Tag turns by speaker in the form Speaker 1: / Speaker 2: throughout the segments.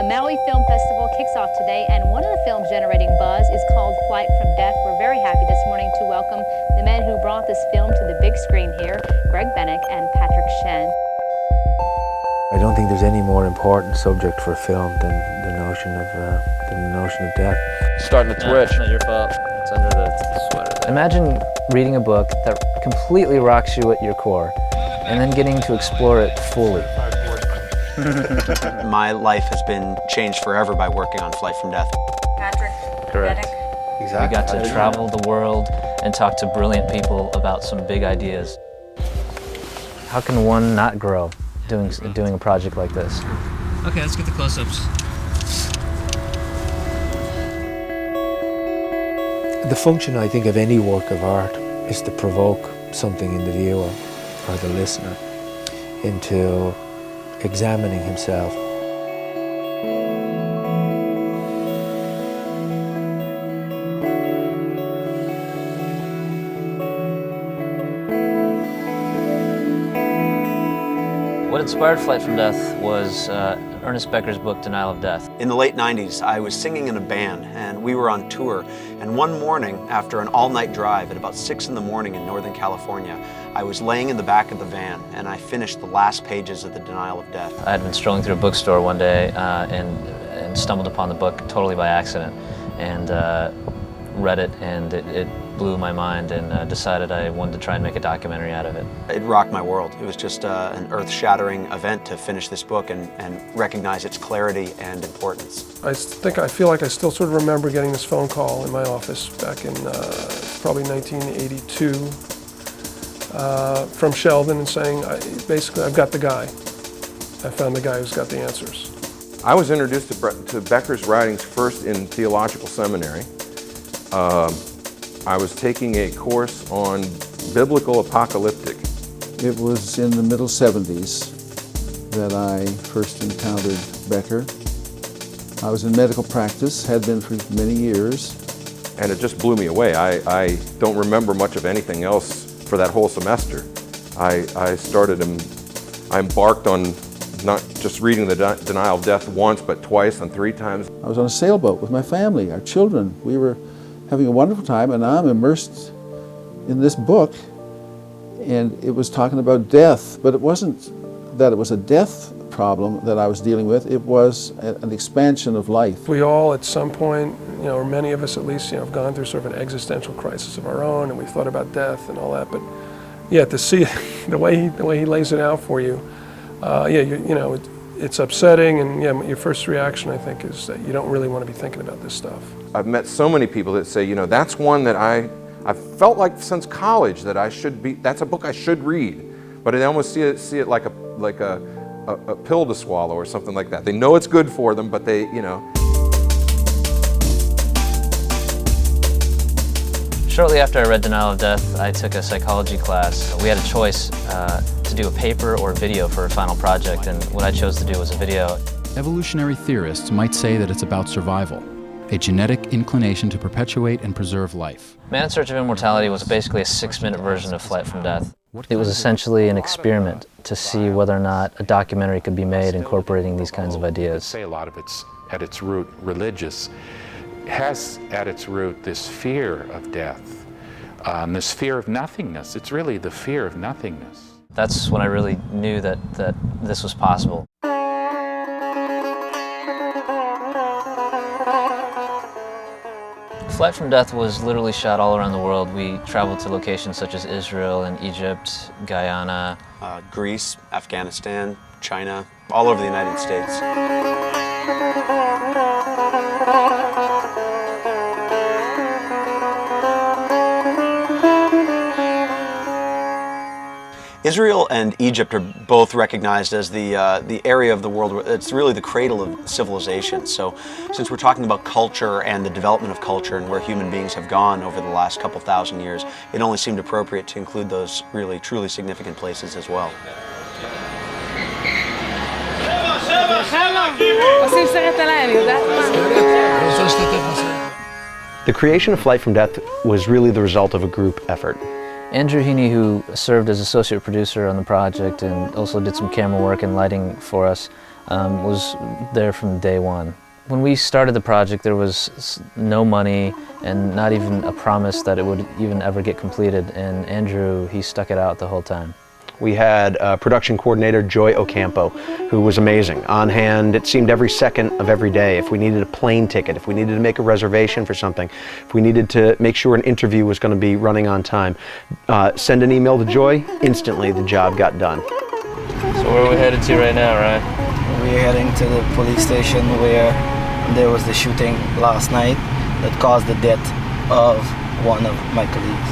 Speaker 1: The Maui Film Festival kicks off today, and one of the films generating buzz is called Flight from Death. We're very happy this morning to welcome the men who brought this film to the big screen here, Greg Bennick and Patrick Shen.
Speaker 2: I don't think there's any more important subject for a film than the notion of death.
Speaker 3: Starting to twitch.
Speaker 4: It's not your fault. It's under the sweater there.
Speaker 5: Imagine reading a book that completely rocks you at your core, and then getting to explore it fully.
Speaker 6: My life has been changed forever by working on Flight from Death.
Speaker 1: Patrick.
Speaker 5: Correct.
Speaker 6: Exactly.
Speaker 5: We got to travel the world and talk to brilliant people about some big ideas. How can one not grow doing a project like this?
Speaker 4: Okay, let's get the close-ups.
Speaker 2: The function, I think, of any work of art is to provoke something in the viewer or the listener into examining himself.
Speaker 5: What inspired Flight from Death was Ernest Becker's book, Denial of Death.
Speaker 6: In the late 90s, I was singing in a band, and we were on tour. And one morning, after an all-night drive at about 6 in the morning in Northern California, I was laying in the back of the van, and I finished the last pages of the Denial of Death.
Speaker 5: I had been strolling through a bookstore one day and stumbled upon the book totally by accident, and read it, and it blew my mind, and decided I wanted to try and make a documentary out of it.
Speaker 6: It rocked my world. It was just an earth-shattering event to finish this book and recognize its clarity and importance.
Speaker 7: I feel like I still sort of remember getting this phone call in my office back in probably 1982 from Sheldon and saying, basically, I've got the guy. I found the guy who's got the answers.
Speaker 3: I was introduced to Becker's writings first in theological seminary. I was taking a course on biblical apocalyptic.
Speaker 8: It was in the middle 70s that I first encountered Becker. I was in medical practice, had been for many years.
Speaker 3: And it just blew me away. I don't remember much of anything else for that whole semester. I embarked on not just reading the Denial of Death once, but twice and 3 times.
Speaker 8: I was on a sailboat with my family, our children. We were having a wonderful time, and I'm immersed in this book, and it was talking about death, but it wasn't that it was a death problem that I was dealing with, it was an expansion of life.
Speaker 7: We all, at some point, or many of us at least, have gone through sort of an existential crisis of our own, and we've thought about death and all that, but yeah, to see the way he lays it out for you, it's upsetting, and yeah, your first reaction, I think, is that you don't really want to be thinking about this stuff.
Speaker 3: I've met so many people that say, that's one that I've felt like since college that that's a book I should read, but I almost see it like a pill to swallow or something like that. They know it's good for them, but they.
Speaker 5: Shortly after I read Denial of Death, I took a psychology class. We had a choice to do a paper or a video for a final project, and what I chose to do was a video.
Speaker 9: Evolutionary theorists might say that it's about survival, a genetic inclination to perpetuate and preserve life.
Speaker 5: Man in Search of Immortality was basically a 6-minute version of Flight from Death. It was essentially an experiment to see whether or not a documentary could be made incorporating these kinds of ideas.
Speaker 10: Say a lot of it's at its root religious, has at its root this fear of death, this fear of nothingness. It's really the fear of nothingness.
Speaker 5: That's when I really knew that this was possible. Flight from Death was literally shot all around the world. We traveled to locations such as Israel and Egypt, Guyana,
Speaker 6: Greece, Afghanistan, China, all over the United States. Israel and Egypt are both recognized as the area of the world where it's really the cradle of civilization. So since we're talking about culture and the development of culture and where human beings have gone over the last couple thousand years, it only seemed appropriate to include those really, truly significant places as well.
Speaker 11: The creation of Flight from Death was really the result of a group effort.
Speaker 5: Andrew Heaney, who served as associate producer on the project and also did some camera work and lighting for us, was there from day one. When we started the project, there was no money and not even a promise that it would even ever get completed, and Andrew, he stuck it out the whole time.
Speaker 11: We had production coordinator Joy Ocampo, who was amazing. On hand, it seemed every second of every day. If we needed a plane ticket, if we needed to make a reservation for something, if we needed to make sure an interview was going to be running on time, send an email to Joy, instantly the job got done.
Speaker 4: So where are we headed to right now, Ryan?
Speaker 12: We're heading to the police station where there was the shooting last night that caused the death of one of my colleagues.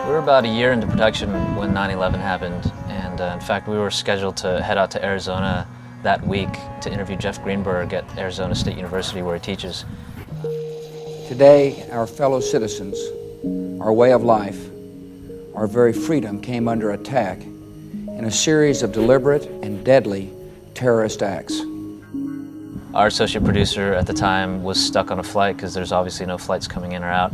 Speaker 5: We were about a year into production when 9/11 happened, and in fact we were scheduled to head out to Arizona that week to interview Jeff Greenberg at Arizona State University where he teaches.
Speaker 13: Today, our fellow citizens, our way of life, our very freedom came under attack in a series of deliberate and deadly terrorist acts.
Speaker 5: Our associate producer at the time was stuck on a flight because there's obviously no flights coming in or out.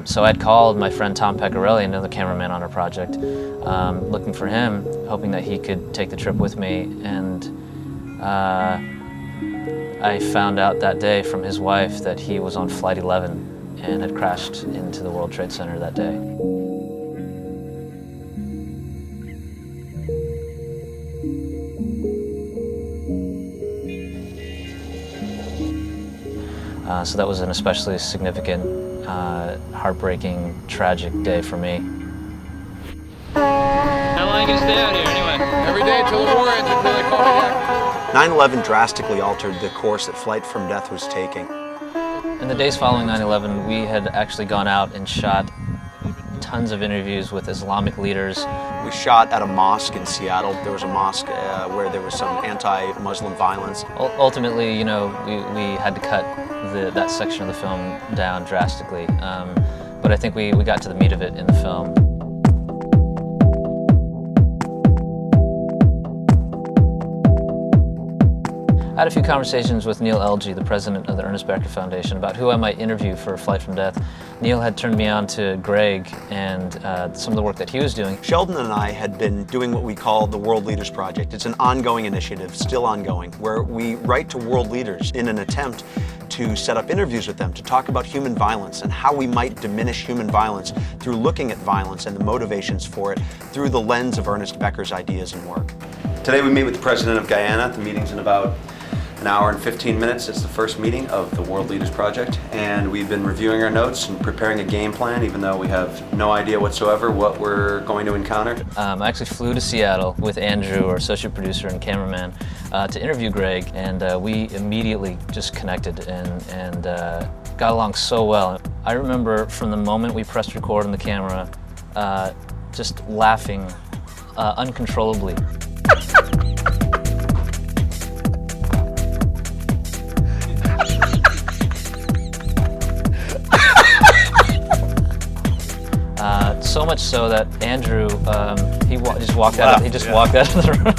Speaker 5: So I'd called my friend Tom Pecorelli, another cameraman on our project, looking for him, hoping that he could take the trip with me. And I found out that day from his wife that he was on Flight 11 and had crashed into the World Trade Center that day. So that was an especially significant, heartbreaking, tragic day for me.
Speaker 4: How long are you going to stay out here anyway?
Speaker 3: Every day till the war ends, until they call me back.
Speaker 6: 9/11 drastically altered the course that Flight from Death was taking.
Speaker 5: In the days following 9/11, we had actually gone out and shot tons of interviews with Islamic leaders.
Speaker 6: We shot at a mosque in Seattle. There was a mosque where there was some anti-Muslim violence.
Speaker 5: Ultimately, you know, we had to cut that section of the film down drastically, but I think we got to the meat of it in the film. I had a few conversations with Neil Elgie, the president of the Ernest Becker Foundation, about who I might interview for Flight from Death. Neil had turned me on to Greg and some of the work that he was doing.
Speaker 6: Sheldon and I had been doing what we call the World Leaders Project. It's an ongoing initiative, still ongoing, where we write to world leaders in an attempt to set up interviews with them to talk about human violence and how we might diminish human violence through looking at violence and the motivations for it through the lens of Ernest Becker's ideas and work. Today we meet with the president of Guyana. The meeting's in about an hour and 15 minutes. It's the first meeting of the World Leaders Project, and we've been reviewing our notes and preparing a game plan, even though we have no idea whatsoever what we're going to encounter.
Speaker 5: I actually flew to Seattle with Andrew, our associate producer and cameraman, to interview Greg, and we immediately just connected and got along so well. I remember from the moment we pressed record on the camera, just laughing uncontrollably. So much so that Andrew, he just walked out. He just walked out of the room.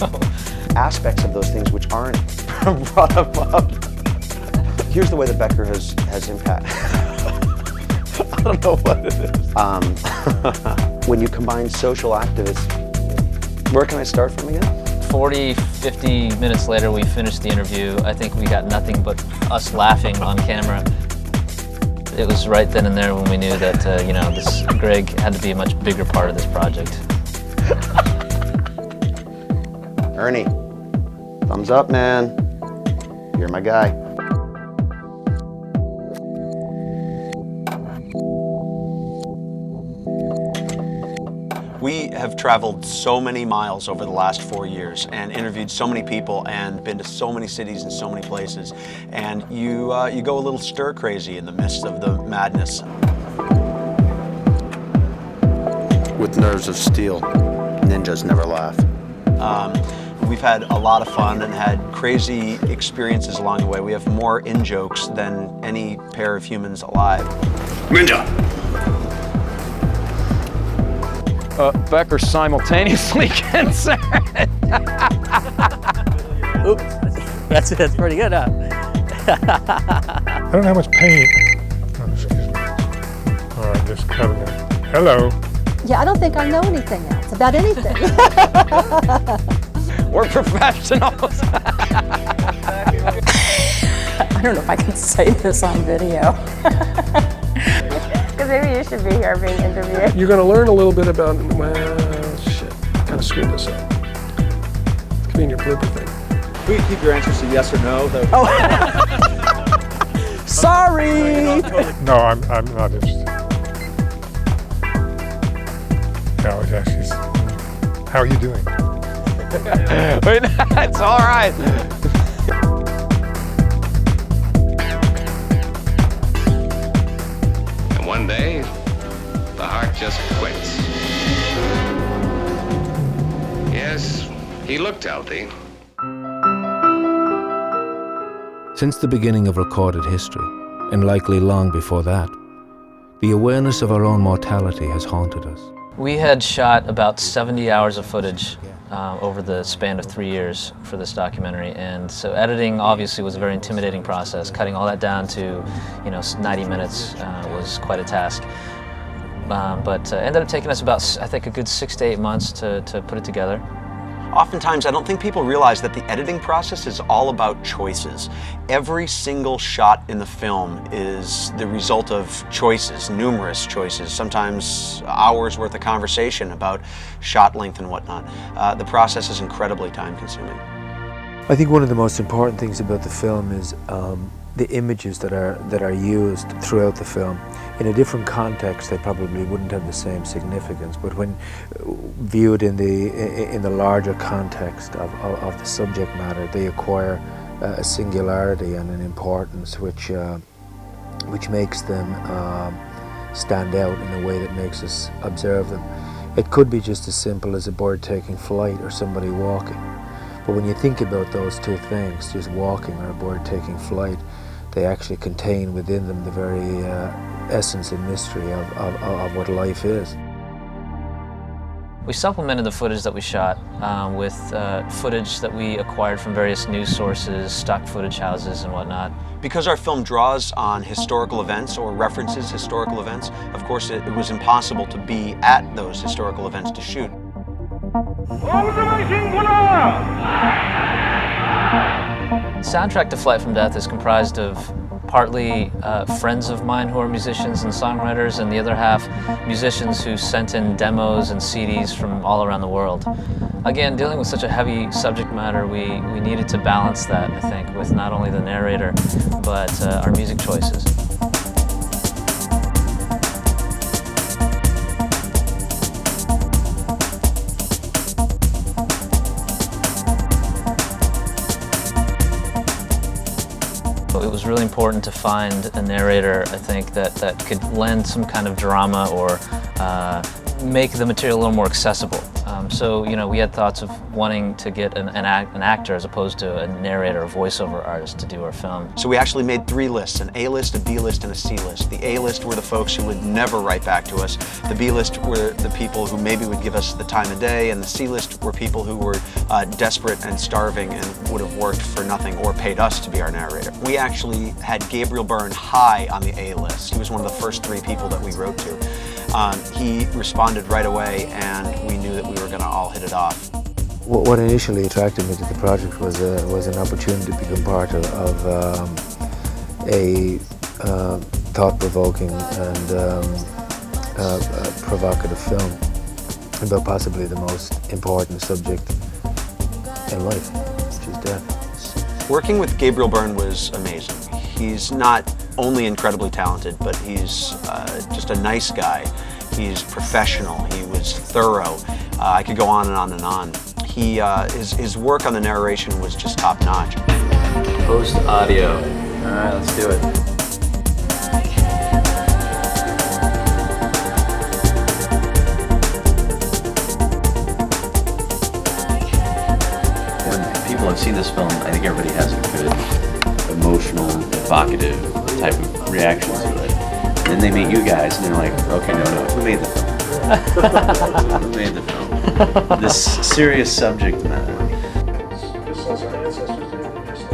Speaker 11: Aspects of those things which aren't brought up. Here's the way that Becker has impact. I don't know what it is. When you combine social activists, where can I start from again?
Speaker 5: 40, 50 minutes later, we finished the interview. I think we got nothing but us laughing on camera. It was right then and there when we knew that, you know, this Greg had to be a much bigger part of this project.
Speaker 11: Ernie, thumbs up, man. You're my guy.
Speaker 6: We have traveled so many miles over the last 4 years and interviewed so many people and been to so many cities and so many places, and you go a little stir crazy in the midst of the madness.
Speaker 11: With nerves of steel, ninjas never laugh.
Speaker 6: We've had a lot of fun and had crazy experiences along the way. We have more in-jokes than any pair of humans alive.
Speaker 11: Ninja!
Speaker 14: Becker simultaneously concerned.
Speaker 15: Oops, that's pretty good, huh?
Speaker 7: I don't know how much paint. Oh, excuse me.
Speaker 15: just coming in. Hello.
Speaker 16: Yeah, I don't think I know anything else about anything.
Speaker 14: We're professionals.
Speaker 17: I don't know if I can say this on video. Because maybe you should be here being interviewed.
Speaker 7: You're going to learn a little bit about, well, shit, kind of screwed this up. It could be in your blooper thing.
Speaker 6: We can keep your answers to yes or no, though.
Speaker 17: Oh. Sorry!
Speaker 15: No, I'm not interested. No, she's, how are you doing?
Speaker 14: Wait, it's all right.
Speaker 18: And one day, the heart just quits. Yes, he looked healthy.
Speaker 2: Since the beginning of recorded history, and likely long before that, the awareness of our own mortality has haunted us.
Speaker 5: We had shot about 70 hours of footage over the span of 3 years for this documentary, and so editing obviously was a very intimidating process. Cutting all that down to 90 minutes was quite a task. But ended up taking us about, I think, a good 6 to 8 months to put it together.
Speaker 6: Oftentimes, I don't think people realize that the editing process is all about choices. Every single shot in the film is the result of choices, numerous choices, sometimes hours worth of conversation about shot length and whatnot. The process is incredibly time-consuming.
Speaker 2: I think one of the most important things about the film is the images that are used throughout the film. In a different context, they probably wouldn't have the same significance, but when viewed in the larger context of the subject matter, they acquire a singularity and an importance which makes them stand out in a way that makes us observe them. It could be just as simple as a bird taking flight or somebody walking, but when you think about those two things, just walking or a bird taking flight, they actually contain within them the very essence and mystery of what life is.
Speaker 5: We supplemented the footage that we shot with footage that we acquired from various news sources, stock footage houses and whatnot.
Speaker 6: Because our film draws on historical events or references historical events, of course it was impossible to be at those historical events to shoot.
Speaker 5: The soundtrack to Flight from Death is comprised of partly friends of mine who are musicians and songwriters, and the other half musicians who sent in demos and CDs from all around the world. Again, dealing with such a heavy subject matter, we needed to balance that, I think, with not only the narrator, but our music choices. It was really important to find a narrator, I think, that could lend some kind of drama or make the material a little more accessible. So, we had thoughts of wanting to get an actor as opposed to a narrator, a voiceover artist to do our film.
Speaker 6: So we actually made 3 lists, an A list, a B list, and a C list. The A list were the folks who would never write back to us. The B list were the people who maybe would give us the time of day, and the C list were people who were desperate and starving and would have worked for nothing or paid us to be our narrator. We actually had Gabriel Byrne high on the A list. He was one of the first 3 people that we wrote to. He responded right away, and we knew that we were going to all hit it off.
Speaker 2: What initially attracted me to the project was an opportunity to become part of a thought-provoking and provocative film about possibly the most important subject in life, which is death.
Speaker 6: Working with Gabriel Byrne was amazing. He's not only incredibly talented, but he's just a nice guy. He's professional. He was thorough. I could go on and on and on. His work on the narration was just top-notch.
Speaker 5: Post audio. All right, let's do it.
Speaker 19: When people have seen this film, I think everybody has a good emotional, evocative type of reaction to it. Then they meet you guys and they're like, okay, no, who made the film? Who made the film? This serious subject matter.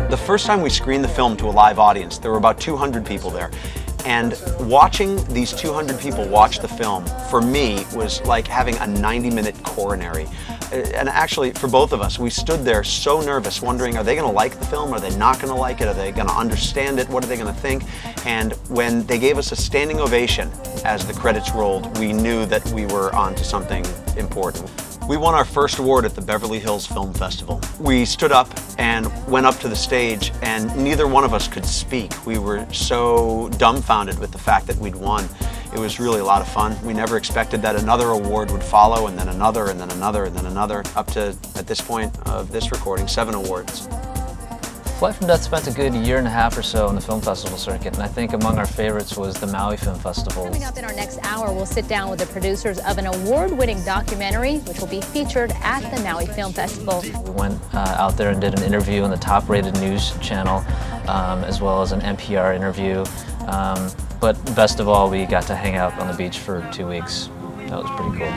Speaker 6: The first time we screened the film to a live audience, there were about 200 people there. And watching these 200 people watch the film, for me, was like having a 90-minute coronary. And actually, for both of us, we stood there so nervous, wondering, are they going to like the film? Are they not going to like it? Are they going to understand it? What are they going to think? And when they gave us a standing ovation as the credits rolled, we knew that we were on to something important. We won our first award at the Beverly Hills Film Festival. We stood up and went up to the stage, and neither one of us could speak. We were so dumbfounded with the fact that we'd won. It was really a lot of fun. We never expected that another award would follow, and then another, and then another, and then another, up to, at this point of this recording, 7 awards.
Speaker 5: Flight from Death spent a good year and a half or so in the film festival circuit, and I think among our favorites was the Maui Film Festival.
Speaker 1: Coming up in our next hour, we'll sit down with the producers of an award-winning documentary, which will be featured at the Maui Film Festival.
Speaker 5: We went out there and did an interview on the top-rated news channel, as well as an NPR interview. But best of all, we got to hang out on the beach for 2 weeks. That was pretty cool.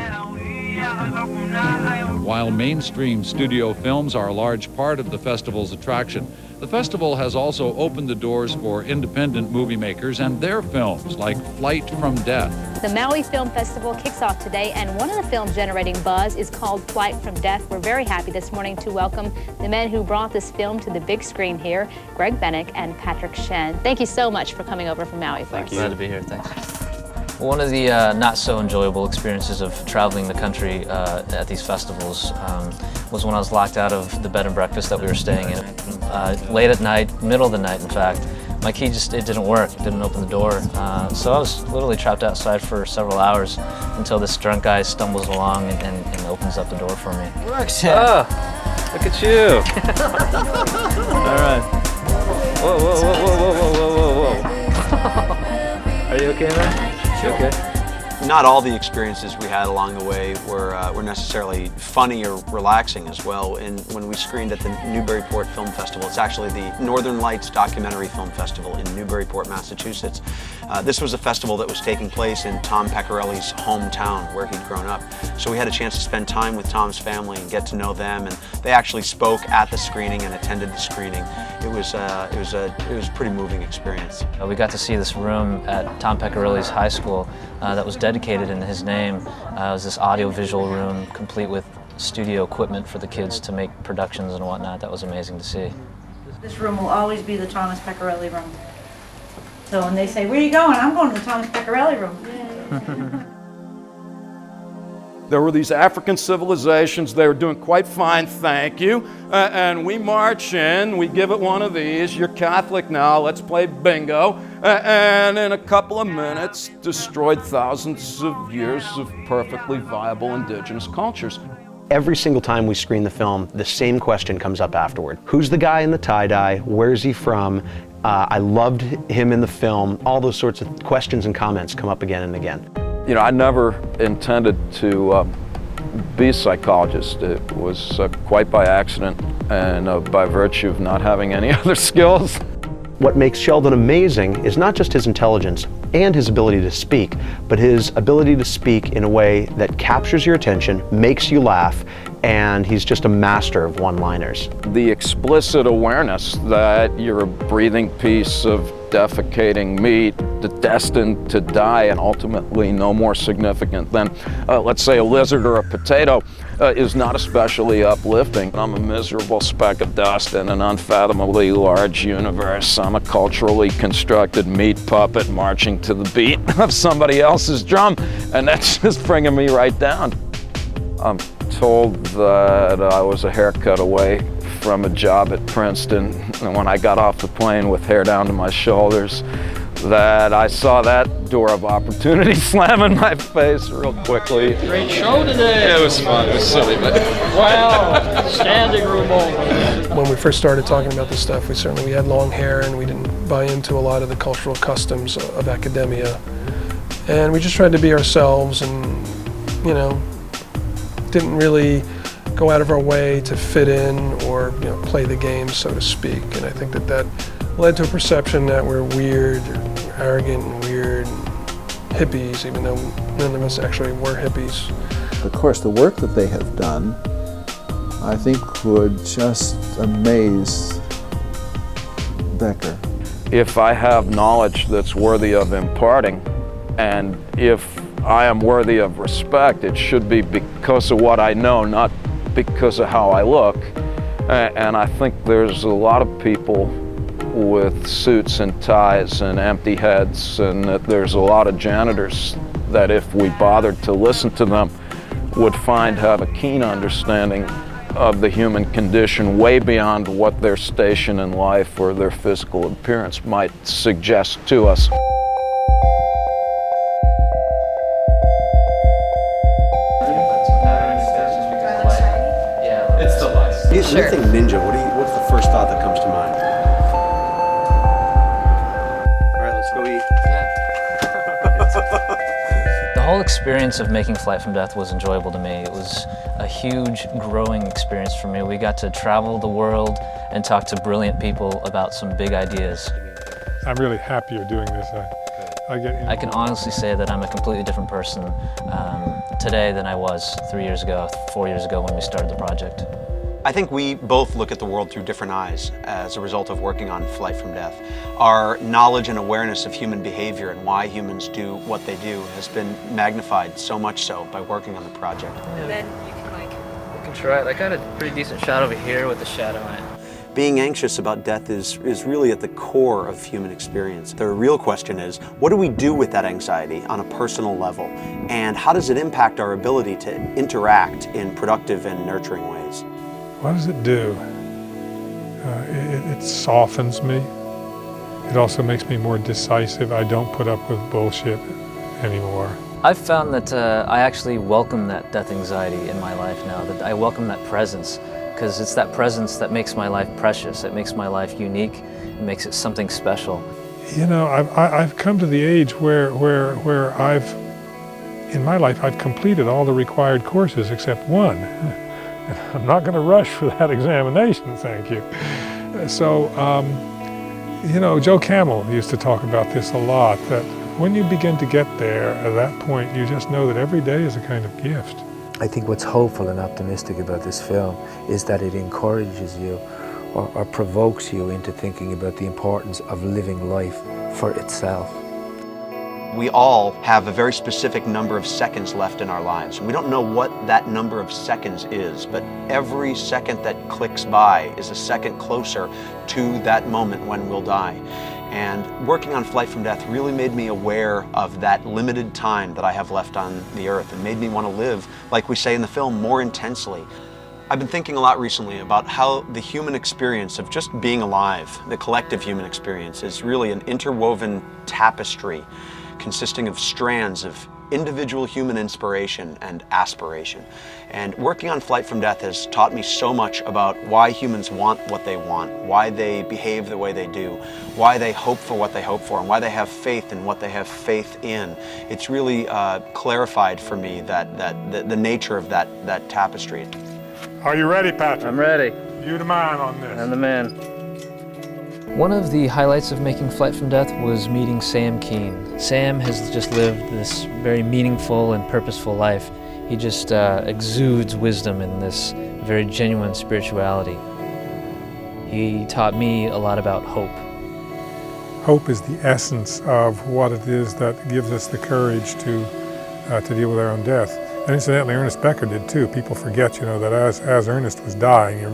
Speaker 20: While mainstream studio films are a large part of the festival's attraction, the festival has also opened the doors for independent movie makers and their films, like Flight from Death.
Speaker 1: The Maui Film Festival kicks off today, and one of the films generating buzz is called Flight from Death. We're very happy this morning to welcome the men who brought this film to the big screen here, Greg Bennick and Patrick Shen. Thank you so much for coming over from Maui.
Speaker 5: Thank you. Glad to be here. Thanks. One of the not so enjoyable experiences of traveling the country at these festivals was when I was locked out of the bed and breakfast that we were staying in. Late at night, middle of the night in fact, my key it didn't work, it didn't open the door. So I was literally trapped outside for several hours until this drunk guy stumbles along and opens up the door for me.
Speaker 4: Works, yeah. Oh, look at you. All right. Whoa, whoa, whoa, whoa, whoa, whoa, whoa, whoa. Are you okay, man? Okay.
Speaker 6: Not all the experiences we had along the way were necessarily funny or relaxing as well. And when we screened at the Newburyport Film Festival, it's actually the Northern Lights Documentary Film Festival in Newburyport, Massachusetts. This was a festival that was taking place in Tom Pecorelli's hometown where he'd grown up. So we had a chance to spend time with Tom's family and get to know them. And they actually spoke at the screening and attended the screening. It was a pretty moving experience.
Speaker 5: We got to see this room at Tom Pecorelli's high school that was dedicated in his name. It was this audio-visual room complete with studio equipment for the kids to make productions and whatnot. That was amazing to see.
Speaker 21: This room will always be the Thomas Pecorelli room. So when they say, "Where are you going?" I'm going to the Thomas Pecorelli room.
Speaker 22: There were these African civilizations, they were doing quite fine, thank you. And we march in, we give it one of these, you're Catholic now, let's play bingo. And in a couple of minutes, destroyed thousands of years of perfectly viable indigenous cultures.
Speaker 11: Every single time we screen the film, the same question comes up afterward. Who's the guy in the tie-dye? Where's he from? I loved him in the film. All those sorts of questions and comments come up again and again.
Speaker 23: You know, I never intended to be a psychologist. It was quite by accident and by virtue of not having any other skills.
Speaker 11: What makes Sheldon amazing is not just his intelligence and his ability to speak, but his ability to speak in a way that captures your attention, makes you laugh, and he's just a master of one-liners.
Speaker 23: The explicit awareness that you're a breathing piece of defecating meat, destined to die and ultimately no more significant than, let's say, a lizard or a potato, is not especially uplifting. I'm a miserable speck of dust in an unfathomably large universe. I'm a culturally constructed meat puppet marching to the beat of somebody else's drum, and that's just bringing me right down. I'm told that I was a haircut away from a job at Princeton, and when I got off the plane with hair down to my shoulders, that I saw that door of opportunity slam in my face real quickly.
Speaker 4: Great show today.
Speaker 23: It was fun. It was silly, but
Speaker 4: wow, standing room only.
Speaker 7: When we first started talking about this stuff, we had long hair and we didn't buy into a lot of the cultural customs of academia, and we just tried to be ourselves, and didn't really go out of our way to fit in or play the game, so to speak. And I think that led to a perception that we're weird, or arrogant and weird, and hippies, even though none of us actually were hippies.
Speaker 8: Of course, the work that they have done, I think, would just amaze Becker.
Speaker 23: if I have knowledge that's worthy of imparting, and if I am worthy of respect, it should be because of what I know, not because of how I look. And I think there's a lot of people with suits and ties and empty heads, and that there's a lot of janitors that if we bothered to listen to them would have a keen understanding of the human condition way beyond what their station in life or their physical appearance might suggest to us.
Speaker 6: It's the light. You think ninja, what's the first thought that comes to mind? All right, let's go eat.
Speaker 5: The whole experience of making Flight from Death was enjoyable to me. It was a huge growing experience for me. We got to travel the world and talk to brilliant people about some big ideas.
Speaker 15: I'm really happy you're doing this.
Speaker 5: I can honestly say that I'm a completely different person today than I was 3 years ago, 4 years ago when we started the project.
Speaker 6: I think we both look at the world through different eyes as a result of working on Flight from Death. Our knowledge and awareness of human behavior and why humans do what they do has been magnified so much so by working on the project.
Speaker 5: And then you can try it. I got a pretty decent shot over here with the shadow in it.
Speaker 6: Being anxious about death is really at the core of human experience. The real question is, what do we do with that anxiety on a personal level? And how does it impact our ability to interact in productive and nurturing ways?
Speaker 15: What does it do? It softens me. It also makes me more decisive. I don't put up with bullshit anymore.
Speaker 5: I've found that I actually welcome that death anxiety in my life now, that I welcome that presence, because it's that presence that makes my life precious, it makes my life unique, it makes it something special.
Speaker 15: You know, I've come to the age where in my life, I've completed all the required courses except one. And I'm not going to rush for that examination, thank you. So, you know, Joe Camel used to talk about this a lot, that when you begin to get there, at that point, you just know that every day is a kind of gift.
Speaker 2: I think what's hopeful and optimistic about this film is that it encourages you or provokes you into thinking about the importance of living life for itself.
Speaker 6: We all have a very specific number of seconds left in our lives. We don't know what that number of seconds is, but every second that clicks by is a second closer to that moment when we'll die. And working on Flight from Death really made me aware of that limited time that I have left on the earth and made me want to live, like we say in the film, more intensely. I've been thinking a lot recently about how the human experience of just being alive, the collective human experience, is really an interwoven tapestry consisting of strands of individual human inspiration and aspiration. And working on Flight from Death has taught me so much about why humans want what they want, why they behave the way they do, why they hope for what they hope for, and why they have faith in what they have faith in. It's really clarified for me the nature of that tapestry.
Speaker 15: Are you ready, Patrick?
Speaker 4: I'm ready.
Speaker 15: You the man on this.
Speaker 4: I'm the man.
Speaker 5: One of the highlights of making Flight from Death was meeting Sam Keane. Sam has just lived this very meaningful and purposeful life. He just exudes wisdom and this very genuine spirituality. He taught me a lot about hope.
Speaker 15: Hope is the essence of what it is that gives us the courage to deal with our own death. And incidentally, Ernest Becker did too. People forget, you know, that as Ernest was dying,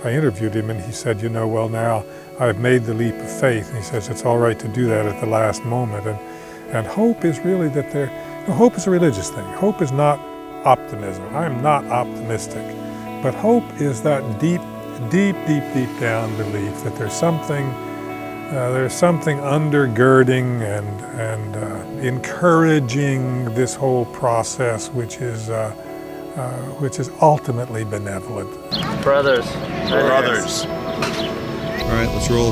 Speaker 15: I interviewed him and he said, you know, well now I've made the leap of faith. And he says it's all right to do that at the last moment. And hope is really that hope is a religious thing. Hope is not optimism. I am not optimistic. But hope is that deep down belief that there's something undergirding and encouraging this whole process, which is ultimately benevolent.
Speaker 4: Brothers.
Speaker 6: Brothers.
Speaker 9: All right, let's roll.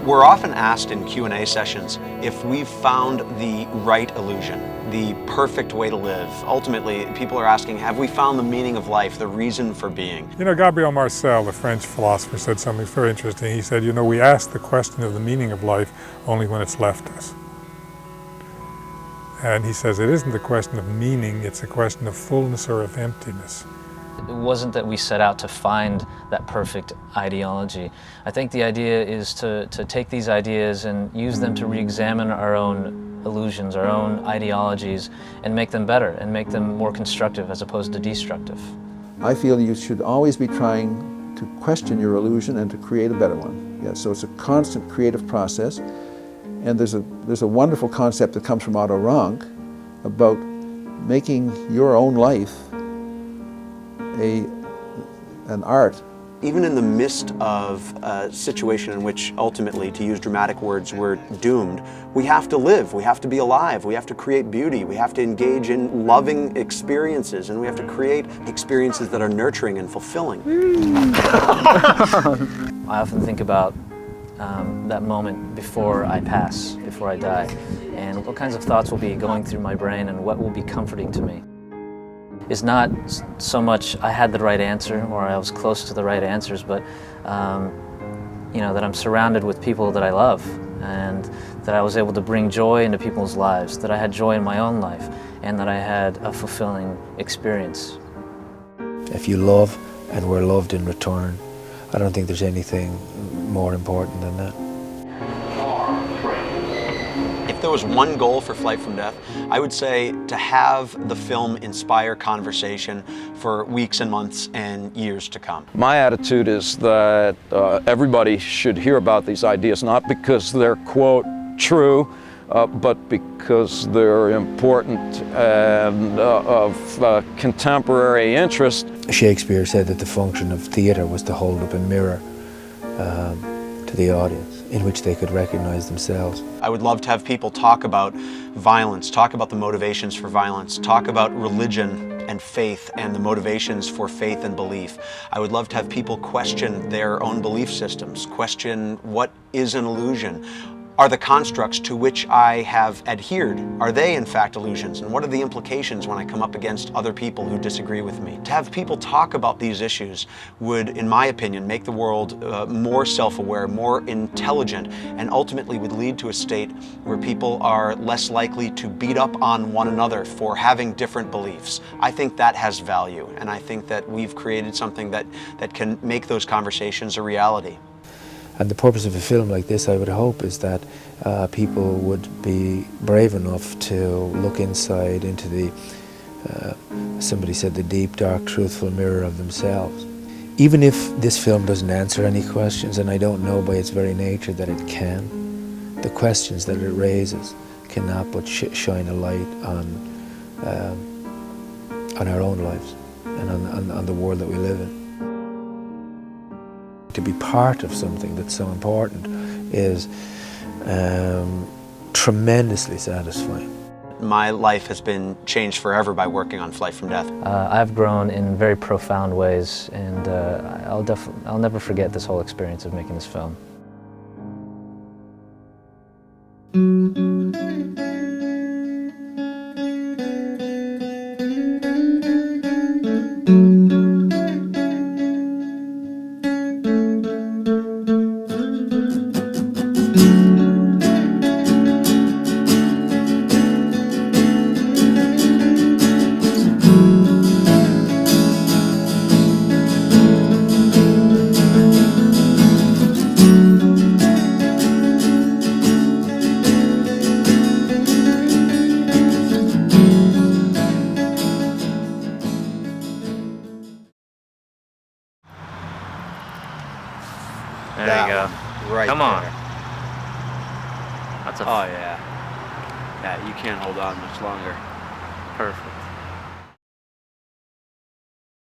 Speaker 6: We're often asked in Q&A sessions if we've found the right illusion, the perfect way to live. Ultimately, people are asking, have we found the meaning of life, the reason for being?
Speaker 15: You know, Gabriel Marcel, the French philosopher, said something very interesting. He said, you know, we ask the question of the meaning of life only when it's left us. And he says it isn't a question of meaning, it's a question of fullness or of emptiness.
Speaker 5: It wasn't that we set out to find that perfect ideology. I think the idea is to take these ideas and use them to re-examine our own illusions, our own ideologies, and make them better, and make them more constructive as opposed to destructive.
Speaker 8: I feel you should always be trying to question your illusion and to create a better one. Yeah, so it's a constant creative process. And there's a wonderful concept that comes from Otto Rank about making your own life an art.
Speaker 6: Even in the midst of a situation in which ultimately, to use dramatic words, we're doomed, we have to live, we have to be alive, we have to create beauty, we have to engage in loving experiences, and we have to create experiences that are nurturing and fulfilling.
Speaker 5: I often think about that moment before I pass, before I die, and what kinds of thoughts will be going through my brain and what will be comforting to me. It's not so much I had the right answer or I was close to the right answers, but you know, that I'm surrounded with people that I love and that I was able to bring joy into people's lives, that I had joy in my own life, and that I had a fulfilling experience.
Speaker 2: If you love and we're loved in return, I don't think there's anything more important than that.
Speaker 6: If there was one goal for Flight from Death, I would say to have the film inspire conversation for weeks and months and years to come.
Speaker 23: My attitude is that everybody should hear about these ideas, not because they're, quote, true, but because they're important and of contemporary interest.
Speaker 2: Shakespeare said that the function of theatre was to hold up a mirror to the audience in which they could recognize themselves.
Speaker 6: I would love to have people talk about violence, talk about the motivations for violence, talk about religion and faith and the motivations for faith and belief. I would love to have people question their own belief systems, question what is an illusion. Are the constructs to which I have adhered, are they in fact illusions? And what are the implications when I come up against other people who disagree with me? To have people talk about these issues would, in my opinion, make the world more self-aware, more intelligent, and ultimately would lead to a state where people are less likely to beat up on one another for having different beliefs. I think that has value, and I think that we've created something that can make those conversations a reality.
Speaker 2: And the purpose of a film like this, I would hope, is that people would be brave enough to look inside into the, somebody said, the deep, dark, truthful mirror of themselves. Even if this film doesn't answer any questions, and I don't know by its very nature that it can, the questions that it raises cannot but shine a light on our own lives and on the world that we live in. To be part of something that's so important is tremendously satisfying.
Speaker 6: My life has been changed forever by working on Flight from Death.
Speaker 5: I've grown in very profound ways, and I'll never forget this whole experience of making this film.
Speaker 4: There you go.
Speaker 6: Right.
Speaker 4: Come on.
Speaker 6: There.
Speaker 4: That's a
Speaker 6: Oh yeah. Yeah, you can't hold on much longer.
Speaker 4: Perfect.